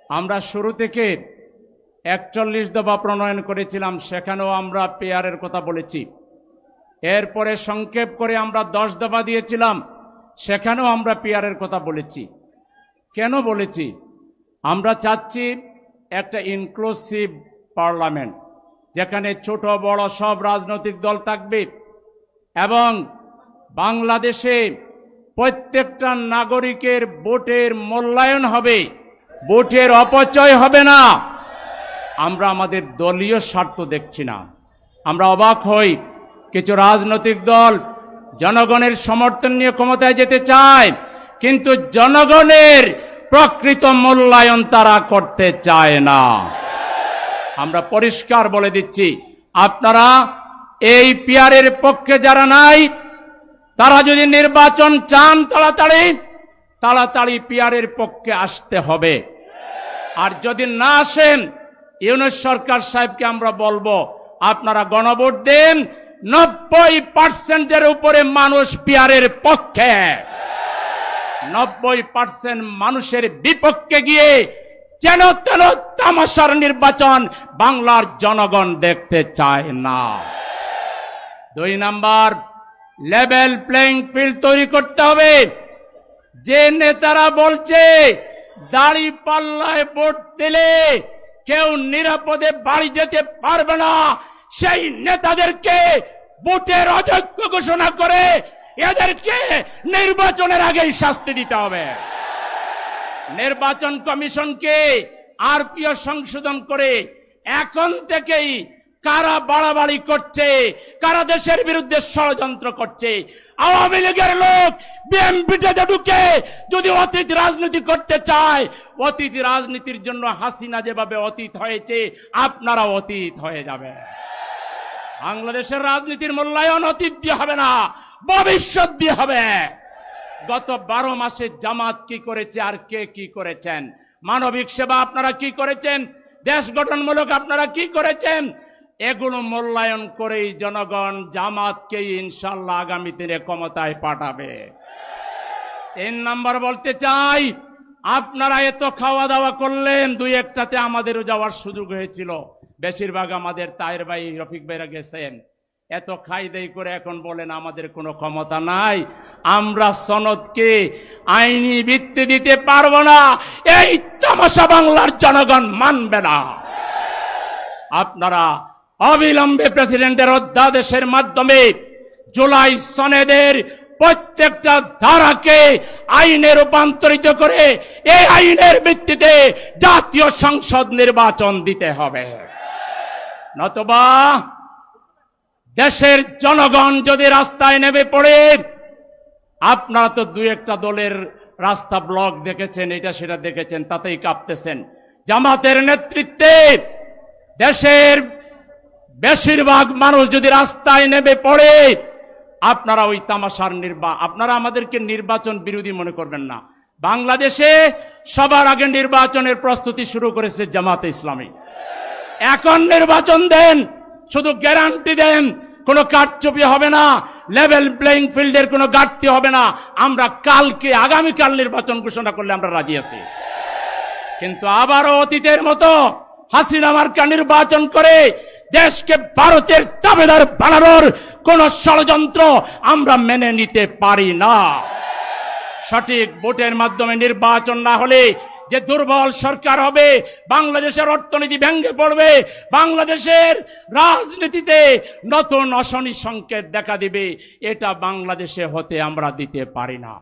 আমরা শুরু থেকে ৪১ দফা প্রণয়ন করেছিলাম, সেখানেও আমরা পেয়ারের কথা বলেছি। এরপরে সংক্ষেপ করে আমরা ১০ দফা দিয়েছিলাম, সেখানেও আমরা পেয়ারের কথা বলেছি। কেন বলেছি? আমরা চাচ্ছি একটা ইনক্লুসিভ পার্লামেন্ট, যেখানে ছোট বড় সব রাজনৈতিক দল থাকবে এবং বাংলাদেশে প্রত্যেকটা নাগরিকের ভোটের মূল্যায়ন হবে, ভোটের অপচয় হবে না। আমরা আমাদের দলীয় স্বার্থ দেখছি না। আমরা অবাক হই, কিছু রাজনৈতিক দল জনগণের সমর্থন নিয়ে ক্ষমতায় যেতে চায়, কিন্তু জনগণের প্রকৃত মূল্যায়ন তারা করতে চায় না। আমরা পরিষ্কার বলে দিচ্ছি, আপনারা এই পিয়ারের পক্ষে যারা নাই, তারা যদি নির্বাচন চান তাড়াতাড়ি পিয়ারের পক্ষে আসতে হবে। আর যদি না আসেন, ইউনূস সরকার সাহেবকে আমরা বলবো, আপনারা গণভোট দেন। ৯০% উপরে মানুষ পিয়ারের পক্ষে, ৯০% মানুষের বিপক্ষে গিয়ে যেন তেন তামাশার নির্বাচন বাংলার জনগণ দেখতে চায় না। ২ নাম্বার, লেভেল প্লেইং ফিল্ড তৈরি করতে হবে। যে নেতারা বলছে দাড়ি পাল্লায় ভোট দিলে কেউ নিরাপদে বাড়ি যেতে পারবে না, সেই নেতাদেরকে ভোটের অযোগ্য ঘোষণা করে এদেরকে নির্বাচনের আগেই শাস্তি দিতে হবে। নির্বাচন কমিশনকে আরপিও সংশোধন করে এখন থেকেই কারা বাড়াবাড়ি করছে, কারা দেশের বিরুদ্ধে ষড়যন্ত্র করছে, আওয়ামী লীগের লোক বিএনপিতে ঢুকে যদি অতীত রাজনীতি করতে চায়, অতীত রাজনীতির জন্য হাসিনা যেভাবে অতীত হয়েছে, আপনারা অতীত হয়ে যাবে। বাংলাদেশের রাজনীতির মূল্যায়ন অতীত দিয়ে হবে না, ভবিষ্যৎ দিয়ে হবে। গত 12 মাসে জামাত কি করেছে আর কে কি করেছেন, মানবিক সেবা আপনারা কি করেছেন, দেশ গঠনমূলক আপনারা কি করেছেন, এগুলো মূল্যায়ন করেই জনগণ জামাতকে ইনশাআল্লাহ আগামী দিনে ক্ষমতায় পাঠাবে। ৩ নম্বর বলতে চাই, আপনারা এত খাওয়া দাওয়া করলেন, ২-১টাতে আমাদেরও যাওয়ার সুযোগ হয়েছিল, বেশিরভাগ আমাদের তাহের ভাই, রফিক ভাইরা গেছেন। এত খাই দেই করে এখন বলেন আমাদের কোনো ক্ষমতা নাই, আমরা সনদকে আইনি ভিত্তি দিতে পারবো না, এই তামাশা বাংলার জনগণ মানবে না। আপনারা অবিলম্বে প্রেসিডেন্টের অধ্যাদেশের মাধ্যমে জুলাই সনদের প্রত্যেকটা ধারাকে আইনে রূপান্তরিত করে এই আইনের ভিত্তিতে জাতীয় সংসদ নির্বাচন দিতে হবে। নতুবা দেশের জনগণ যদি রাস্তায় নেমে পড়ে, আপনারা তো ২-১টা দলের রাস্তা ব্লক দেখেছেন, এটা সেটা দেখেছেন, তাতেই কাঁপতেছেন। জামাতের নেতৃত্বে দেশের বেশিরভাগ মানুষ যদি রাস্তায় নেমে পড়ে, আপনারা ওই তামাশার আপনারা আমাদেরকে নির্বাচন বিরোধী মনে করবেন না। বাংলাদেশে সবার আগে নির্বাচনের প্রস্তুতি শুরু করেছে জামাতে ইসলামী। এখন নির্বাচন দেন, শুধু গ্যারান্টি দেন কোনো কারচুপি হবে না, লেভেল প্লেইং ফিল্ডের কোনো ঘাটতি হবে না। আমরা আগামীকাল নির্বাচন ঘোষণা করলে আমরা রাজি আছি। কিন্তু আবারও অতীতের মতো হাসিনা মার্কা নির্বাচন করে দেশকে ভারতের দাবেদার বানানোর কোন ষড়যন্ত্র আমরা মেনে নিতে পারি না। সঠিক ভোটের মাধ্যমে নির্বাচন না হলে যে দুর্বল সরকার হবে, বাংলাদেশের অর্থনীতি ভেঙে পড়বে, বাংলাদেশের রাজনীতিতে নতুন অশনি সংকেত দেখা দিবে, এটা বাংলাদেশে হতে আমরা দিতে পারি না।